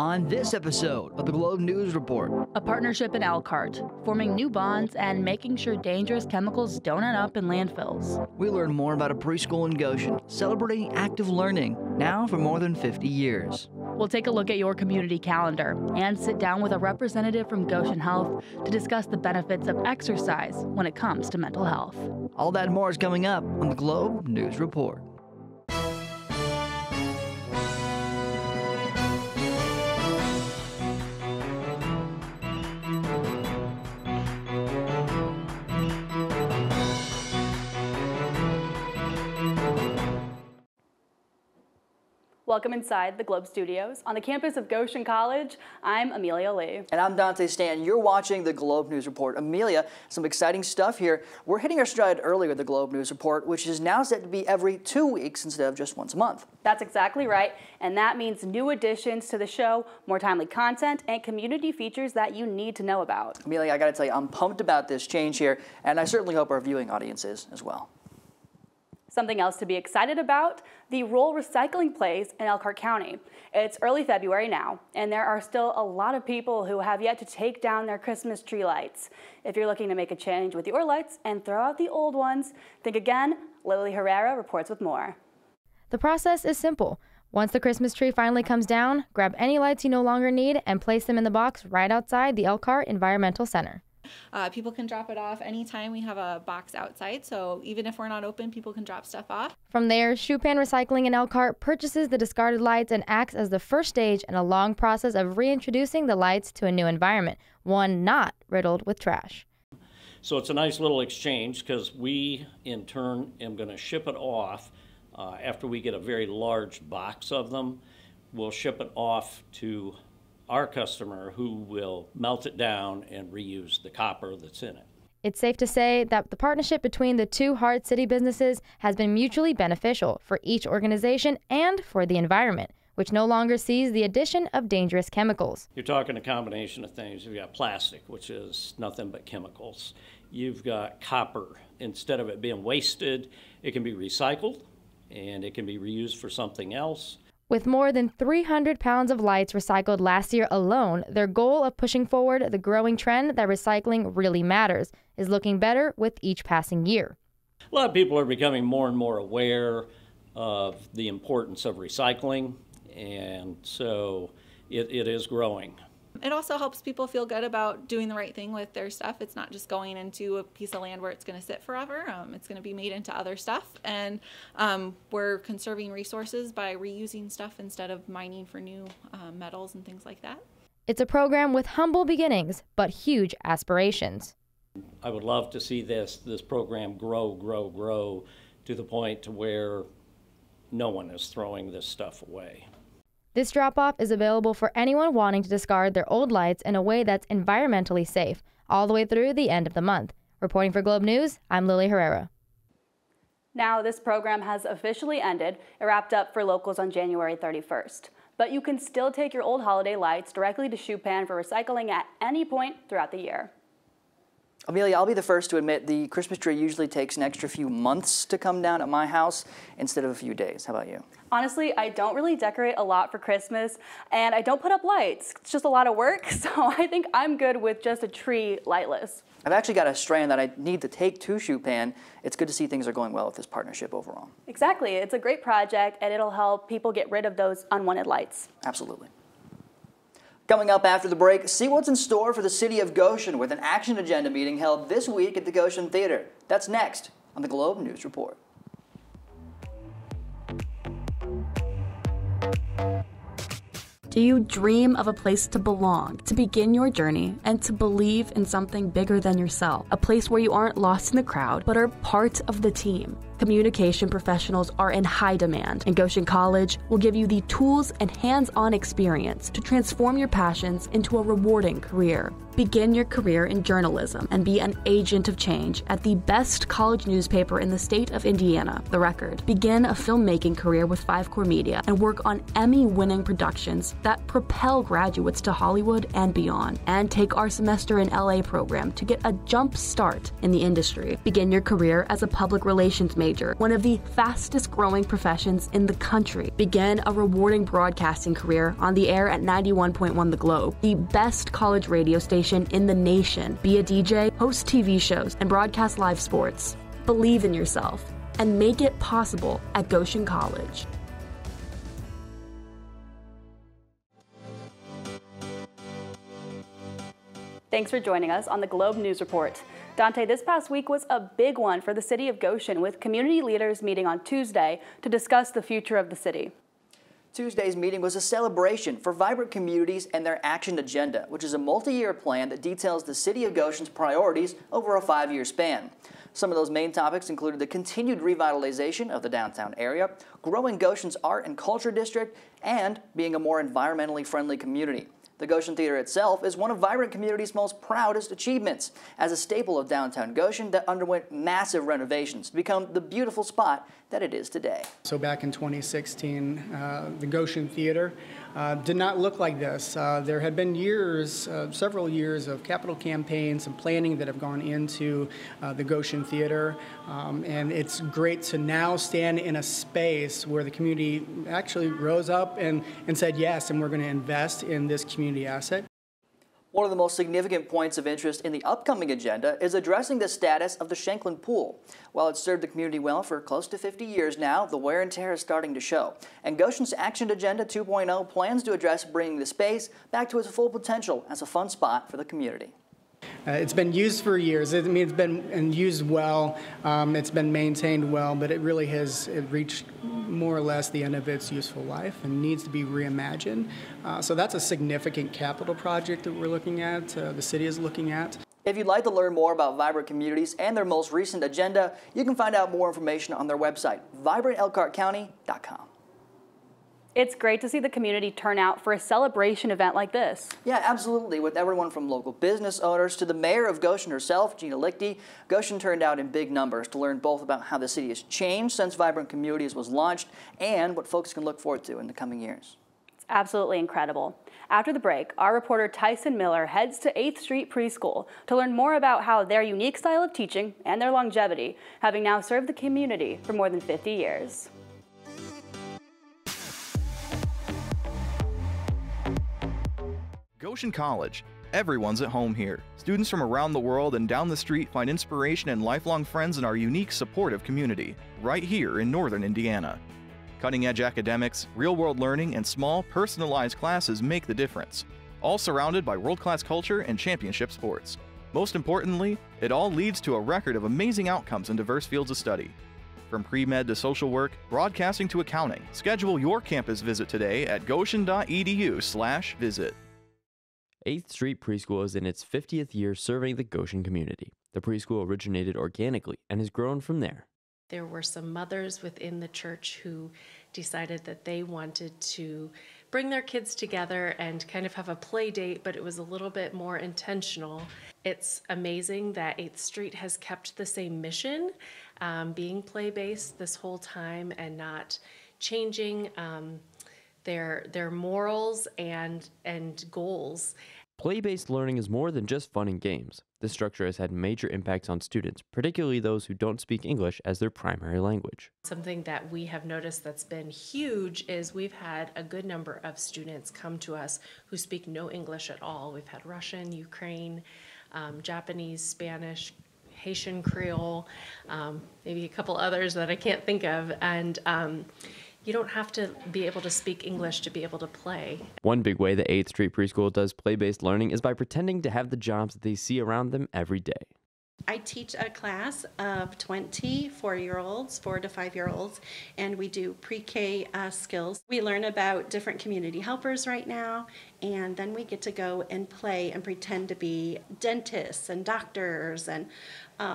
On this episode of the Globe News Report, a partnership in Elkhart, forming new bonds and making sure dangerous chemicals don't end up in landfills. we learn more about a preschool in Goshen celebrating active learning, now for more than 50 years. We'll take a look at your community calendar and sit down with a representative from Goshen Health to discuss the benefits of exercise when it comes to mental health. All that and more is coming up on the Globe News Report. Welcome inside the Globe Studios. On the campus of Goshen College, I'm Amelia Lee. And I'm Dante, Stanton. You're watching the Globe News Report. Amelia, some exciting stuff here. We're hitting our stride early with the Globe News Report, which is now set to be every 2 weeks instead of just once a month. That's exactly right, and that means new additions to the show, more timely content, and community features that you need to know about. Amelia, I gotta tell you, I'm pumped about this change here, and I certainly hope our viewing audience is as well. Something else to be excited about, the role recycling plays in Elkhart County. It's early February now, and there are still a lot of people who have yet to take down their Christmas tree lights. If you're looking to make a change with your lights and throw out the old ones, think again. Lily Herrera reports with more. The process is simple. Once the Christmas tree finally comes down, grab any lights you no longer need and place them in the box right outside the Elkhart Environmental Center. People can drop it off anytime. We have a box outside, so even if we're not open, people can drop stuff off. From there, Shoepan Recycling in Elkhart purchases the discarded lights and acts as the first stage in a long process of reintroducing the lights to a new environment, one not riddled with trash. So it's a nice little exchange because we, in turn, am going to ship it off after we get a very large box of them. We'll ship it off to our customer who will melt it down and reuse the copper that's in it. It's safe to say that the partnership between the two Hart City businesses has been mutually beneficial for each organization and for the environment, which no longer sees the addition of dangerous chemicals. You're talking a combination of things. You've got plastic, which is nothing but chemicals. You've got copper. Instead of it being wasted, it can be recycled and it can be reused for something else. With more than 300 pounds of lights recycled last year alone, their goal of pushing forward the growing trend that recycling really matters is looking better with each passing year. A lot of people are becoming more and more aware of the importance of recycling, and so it is growing. It also helps people feel good about doing the right thing with their stuff. It's not just going into a piece of land where it's going to sit forever. It's going to be made into other stuff, and we're conserving resources by reusing stuff instead of mining for new metals and things like that. It's a program with humble beginnings, but huge aspirations. I would love to see this program grow to the point to where no one is throwing this stuff away. This drop-off is available for anyone wanting to discard their old lights in a way that's environmentally safe, all the way through the end of the month. Reporting for Globe News, I'm Lily Herrera. Now, this program has officially ended. It wrapped up for locals on January 31st. But you can still take your old holiday lights directly to Shoepan for recycling at any point throughout the year. Amelia, I'll be the first to admit the Christmas tree usually takes an extra few months to come down at my house instead of a few days. How about you? Honestly, I don't really decorate a lot for Christmas, and I don't put up lights. It's just a lot of work, so I think I'm good with just a tree lightless. I've actually got a strand that I need to take to Shoepan. It's good to see things are going well with this partnership overall. Exactly. It's a great project, and it'll help people get rid of those unwanted lights. Absolutely. Coming up after the break, see what's in store for the city of Goshen with an action agenda meeting held this week at the Goshen Theater. That's next on the Globe News Report. Do you dream of a place to belong, to begin your journey, and to believe in something bigger than yourself? A place where you aren't lost in the crowd, but are part of the team. Communication professionals are in high demand, and Goshen College will give you the tools and hands-on experience to transform your passions into a rewarding career. Begin your career in journalism and be an agent of change at the best college newspaper in the state of Indiana, The Record. Begin a filmmaking career with 5 Core Media and work on Emmy-winning productions that propel graduates to Hollywood and beyond. And take our Semester in LA program to get a jump start in the industry. Begin your career as a public relations major, one of the fastest growing professions in the country. Begin a rewarding broadcasting career on the air at 91.1 The Globe, the best college radio station in the nation. Be a DJ, host TV shows, and broadcast live sports. Believe in yourself and make it possible at Goshen College. Thanks for joining us on the Globe News Report. Dante, this past week was a big one for the city of Goshen, with community leaders meeting on Tuesday to discuss the future of the city. Tuesday's meeting was a celebration for vibrant communities and their action agenda, which is a multi-year plan that details the city of Goshen's priorities over a 5-year span. Some of those main topics included the continued revitalization of the downtown area, growing Goshen's art and culture district, and being a more environmentally friendly community. The Goshen Theater itself is one of Vibrant Community's most proudest achievements, as a staple of downtown Goshen that underwent massive renovations to become the beautiful spot that it is today. So back in 2016, the Goshen Theater did not look like this. There had been years, several years of capital campaigns and planning that have gone into the Goshen Theater, and it's great to now stand in a space where the community actually rose up and said yes, and we're going to invest in this community asset. One of the most significant points of interest in the upcoming agenda is addressing the status of the Shanklin Pool. While it's served the community well for close to 50 years now, the wear and tear is starting to show. And Goshen's Action Agenda 2.0 plans to address bringing the space back to its full potential as a fun spot for the community. It's been used for years. It's been used well. It's been maintained well, but it really has reached more or less the end of its useful life and needs to be reimagined. So that's a significant capital project that we're looking at, the city is looking at. If you'd like to learn more about Vibrant Communities and their most recent agenda, you can find out more information on their website, vibrantelkhartcounty.com. It's great to see the community turn out for a celebration event like this. Yeah, absolutely. With everyone from local business owners to the mayor of Goshen herself, Gina Lichty, Goshen turned out in big numbers to learn both about how the city has changed since Vibrant Communities was launched and what folks can look forward to in the coming years. It's absolutely incredible. After the break, our reporter Tyson Miller heads to 8th Street Preschool to learn more about how their unique style of teaching and their longevity, having now served the community for more than 50 years. Goshen College. Everyone's at home here. Students from around the world and down the street find inspiration and lifelong friends in our unique, supportive community, right here in northern Indiana. Cutting-edge academics, real-world learning, and small, personalized classes make the difference, all surrounded by world-class culture and championship sports. Most importantly, it all leads to a record of amazing outcomes in diverse fields of study. From pre-med to social work, broadcasting to accounting, schedule your campus visit today at goshen.edu/visit. 8th Street Preschool is in its 50th year serving the Goshen community. The preschool originated organically and has grown from there. There were some mothers within the church who decided that they wanted to bring their kids together and kind of have a play date, but it was a little bit more intentional. It's amazing that 8th Street has kept the same mission, being play-based this whole time and not changing their morals and goals. Play-based learning is more than just fun and games. This structure has had major impacts on students, particularly those who don't speak English as their primary language. Something that we have noticed that's been huge is we've had a good number of students come to us who speak no English at all. We've had Russian, Ukraine, Japanese, Spanish, Haitian Creole, maybe a couple others that I can't think of, and you don't have to be able to speak English to be able to play. One big way the 8th Street Preschool does play-based learning is by pretending to have the jobs that they see around them every day. I teach a class of 20 4-year-olds, 4 to 5-year-olds, and we do pre-K skills. We learn about different community helpers right now, and then we get to go and play and pretend to be dentists and doctors and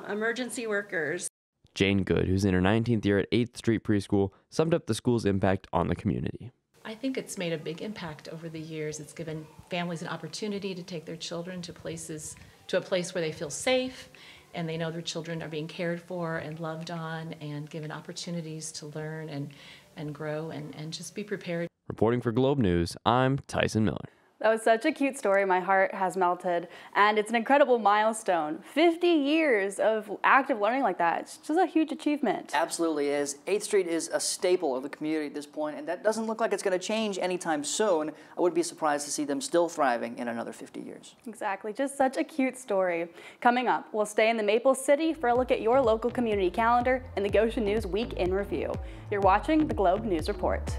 emergency workers. Jane Good, who's in her 19th year at 8th Street Preschool, summed up the school's impact on the community. I think it's made a big impact over the years. It's given families an opportunity to take their children to a place where they feel safe and they know their children are being cared for and loved on and given opportunities to learn and grow and just be prepared. Reporting for Globe News, I'm Tyson Miller. That was such a cute story. My heart has melted. And it's an incredible milestone. 50 years of active learning like that. It's just a huge achievement. Absolutely is. 8th Street is a staple of the community at this point, and that doesn't look like it's going to change anytime soon. I would be surprised to see them still thriving in another 50 years. Exactly. Just such a cute story. Coming up, we'll stay in the Maple City for a look at your local community calendar and the Goshen News Week in Review. You're watching the Globe News Report.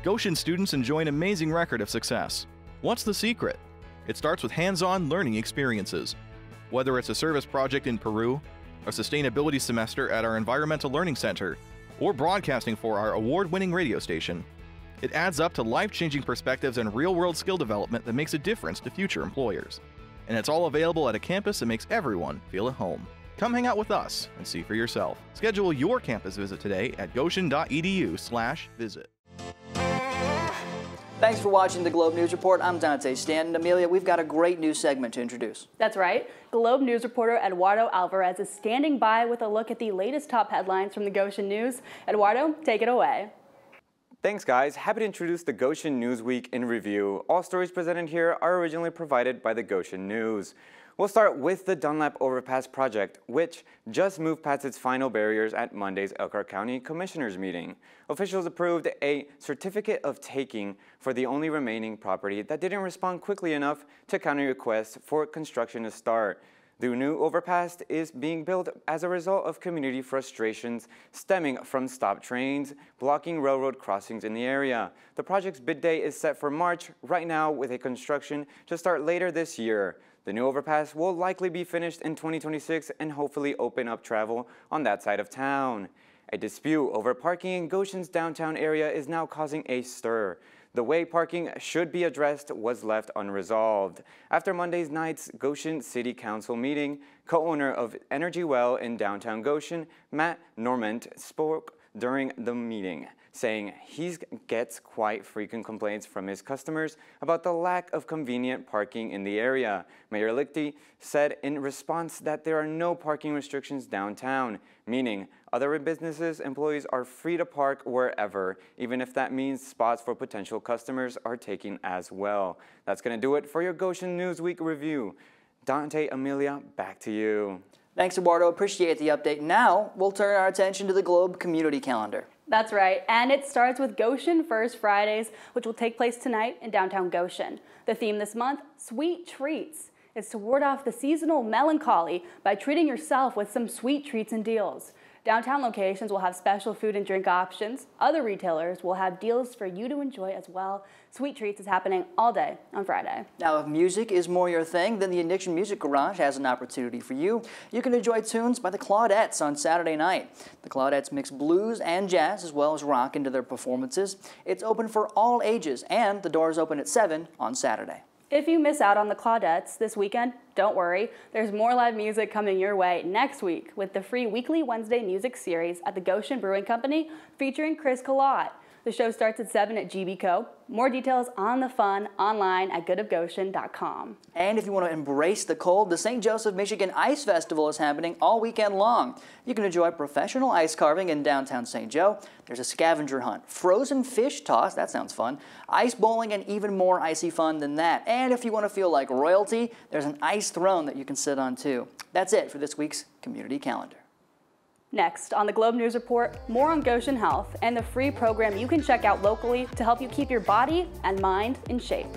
Goshen students enjoy an amazing record of success. What's the secret? It starts with hands-on learning experiences. Whether it's a service project in Peru, a sustainability semester at our Environmental Learning Center, or broadcasting for our award-winning radio station, it adds up to life-changing perspectives and real-world skill development that makes a difference to future employers. And it's all available at a campus that makes everyone feel at home. Come hang out with us and see for yourself. Schedule your campus visit today at goshen.edu/visit. Thanks for watching the Globe News Report. I'm Dante. Stanton. Amelia, we've got a great news segment to introduce. That's right. Globe News reporter Eduardo Alvarez is standing by with a look at the latest top headlines from the Goshen News. Eduardo, take it away. Thanks, guys. Happy to introduce the Goshen News Week in Review. All stories presented here are originally provided by the Goshen News. We'll start with the Dunlap Overpass project, which just moved past its final barriers at Monday's Elkhart County Commissioners meeting. Officials approved a certificate of taking for the only remaining property that didn't respond quickly enough to county requests for construction to start. The new overpass is being built as a result of community frustrations stemming from stopped trains blocking railroad crossings in the area. The project's bid date is set for March right now, with a construction to start later this year. The new overpass will likely be finished in 2026 and hopefully open up travel on that side of town. A dispute over parking in Goshen's downtown area is now causing a stir. The way parking should be addressed was left unresolved. After Monday's night's Goshen City Council meeting, co-owner of Energy Well in downtown Goshen, Matt Normand, spoke during the meeting, saying he gets quite frequent complaints from his customers about the lack of convenient parking in the area. Mayor Lichty said in response that there are no parking restrictions downtown, meaning other businesses' employees are free to park wherever, even if that means spots for potential customers are taken as well. That's going to do it for your Goshen Newsweek review. Dante, Amelia, back to you. Thanks, Eduardo. Appreciate the update. Now, we'll turn our attention to the Globe Community Calendar. That's right, and it starts with Goshen First Fridays, which will take place tonight in downtown Goshen. The theme this month, Sweet Treats. It's to ward off the seasonal melancholy by treating yourself with some sweet treats and deals. Downtown locations will have special food and drink options. Other retailers will have deals for you to enjoy as well. Sweet Treats is happening all day on Friday. Now, if music is more your thing, then the Ignition Music Garage has an opportunity for you. You can enjoy tunes by the Claudettes on Saturday night. The Claudettes mix blues and jazz as well as rock into their performances. It's open for all ages, and the doors open at 7 on Saturday. If you miss out on the Claudettes this weekend, don't worry. There's more live music coming your way next week with the free weekly Wednesday music series at the Goshen Brewing Company featuring Chris Collot. The show starts at 7 at GBCO. More details on the fun online at goodofgoshen.com. And if you want to embrace the cold, the St. Joseph, Michigan Ice Festival is happening all weekend long. You can enjoy professional ice carving in downtown St. Joe. There's a scavenger hunt, frozen fish toss, that sounds fun, ice bowling, and even more icy fun than that. And if you want to feel like royalty, there's an ice throne that you can sit on too. That's it for this week's Community Calendar. Next, on the Globe News Report, more on Goshen Health and the free program you can check out locally to help you keep your body and mind in shape.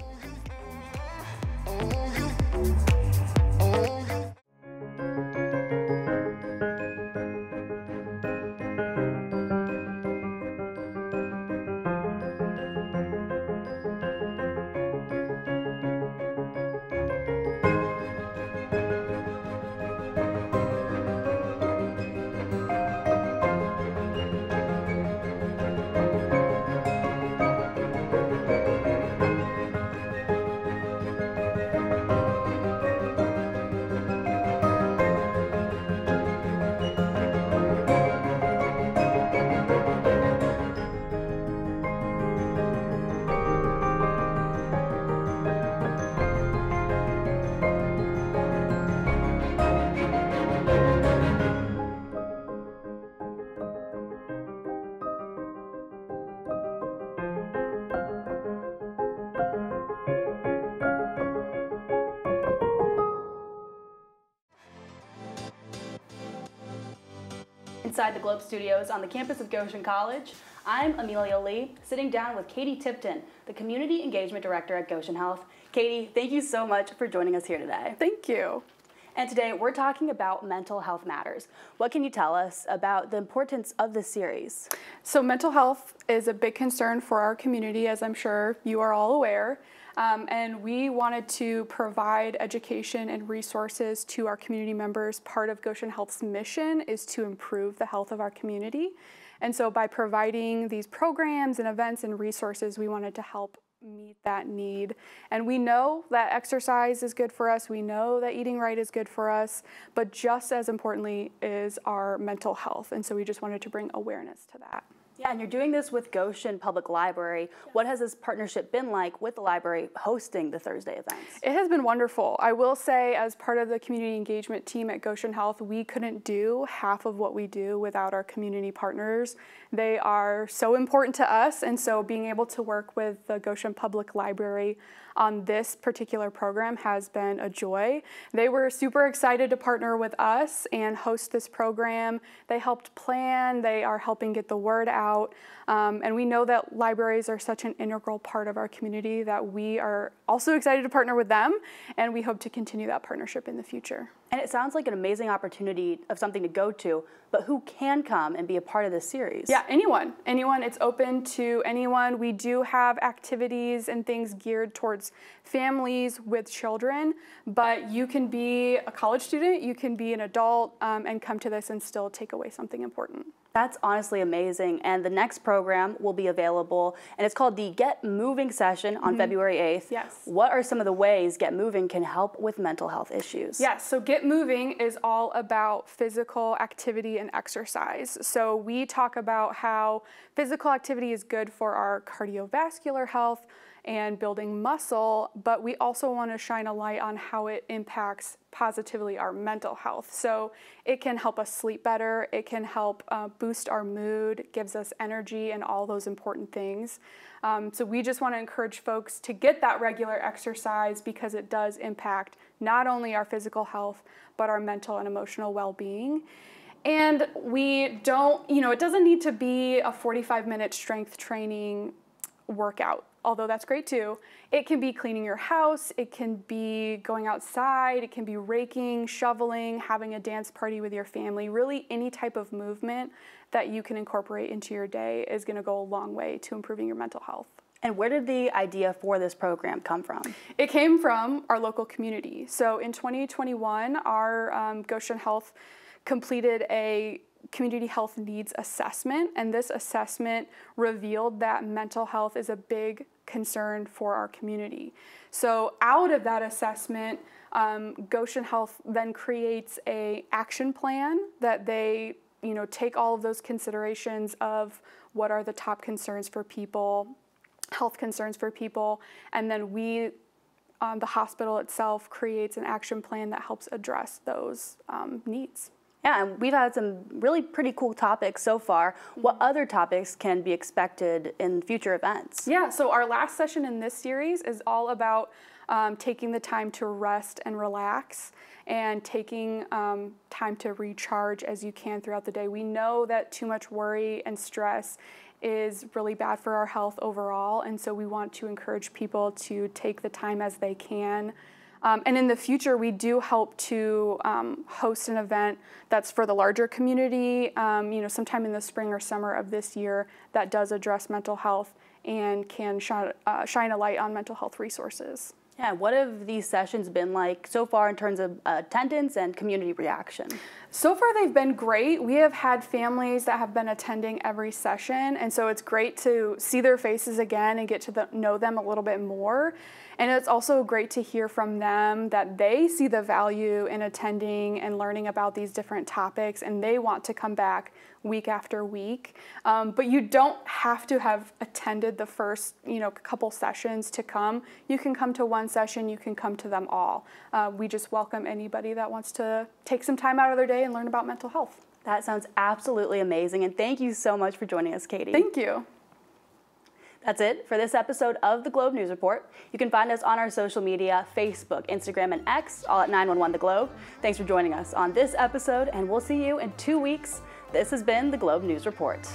inside the Globe Studios on the campus of Goshen College. I'm Amelia Lee, sitting down with Katie Tipton, the Community Engagement Director at Goshen Health. Katie, thank you so much for joining us here today. Thank you. And today we're talking about mental health matters. What can you tell us about the importance of this series? So mental health is a big concern for our community, as I'm sure you are all aware. And we wanted to provide education and resources to our community members. Part of Goshen Health's mission is to improve the health of our community. And so by providing these programs and events and resources, we wanted to help meet that need. And we know that exercise is good for us. We know that eating right is good for us. But just as importantly is our mental health. And so we just wanted to bring awareness to that. Yeah, and you're doing this with Goshen Public Library. Yes. What has this partnership been like with the library hosting the Thursday events? It has been wonderful. I will say, as part of the community engagement team at Goshen Health, we couldn't do half of what we do without our community partners. They are so important to us, and so being able to work with the Goshen Public Library on this particular program has been a joy. They were super excited to partner with us and host this program. They helped plan, they are helping get the word out, and we know that libraries are such an integral part of our community that we are also excited to partner with them, and we hope to continue that partnership in the future. And it sounds like an amazing opportunity of something to go to, but who can come and be a part of this series? Yeah, anyone. It's open to anyone. We do have activities and things geared towards families with children, but you can be a college student, you can be an adult, and come to this and still take away something important. That's honestly amazing. And the next program will be available, and it's called the Get Moving session on February 8th. Yes. What are some of the ways Get Moving can help with mental health issues? Yes, so Get Moving is all about physical activity and exercise. So we talk about how physical activity is good for our cardiovascular health and building muscle, but we also want to shine a light on how it impacts positively our mental health. So it can help us sleep better, it can help boost our mood, gives us energy and all those important things. So we just want to encourage folks to get that regular exercise because it does impact not only our physical health, but our mental and emotional well-being. And we don't, it doesn't need to be a 45-minute strength training workout, although that's great too. It can be cleaning your house, it can be going outside, it can be raking, shoveling, having a dance party with your family. Really any type of movement that you can incorporate into your day is going to go a long way to improving your mental health. And where did the idea for this program come from? It came from our local community. So in 2021, our Goshen Health completed a community health needs assessment, and this assessment revealed that mental health is a big concern for our community. So out of that assessment, Goshen Health then creates an action plan that they take all of those considerations of what are the top concerns for people, health concerns for people, and then we, the hospital itself, creates an action plan that helps address those needs. Yeah, and we've had some really pretty cool topics so far. What other topics can be expected in future events? Yeah, so our last session in this series is all about taking the time to rest and relax and taking time to recharge as you can throughout the day. We know that too much worry and stress is really bad for our health overall, and so we want to encourage people to take the time as they can. And in the future, we do hope to host an event that's for the larger community, sometime in the spring or summer of this year that does address mental health and can shine a light on mental health resources. Yeah, what have these sessions been like so far in terms of attendance and community reaction? So far they've been great. We have had families that have been attending every session, and so it's great to see their faces again and get to know them a little bit more. And it's also great to hear from them that they see the value in attending and learning about these different topics, and they want to come back week after week. But you don't have to have attended the first couple sessions to come. You can come to one session, you can come to them all. We just welcome anybody that wants to take some time out of their day and learn about mental health. That sounds absolutely amazing, and thank you so much for joining us, Katie. Thank you. That's it for this episode of the Globe News Report. You can find us on our social media, Facebook, Instagram, and X, all at 911 The Globe. Thanks for joining us on this episode, and we'll see you in 2 weeks. This has been the Globe News Report.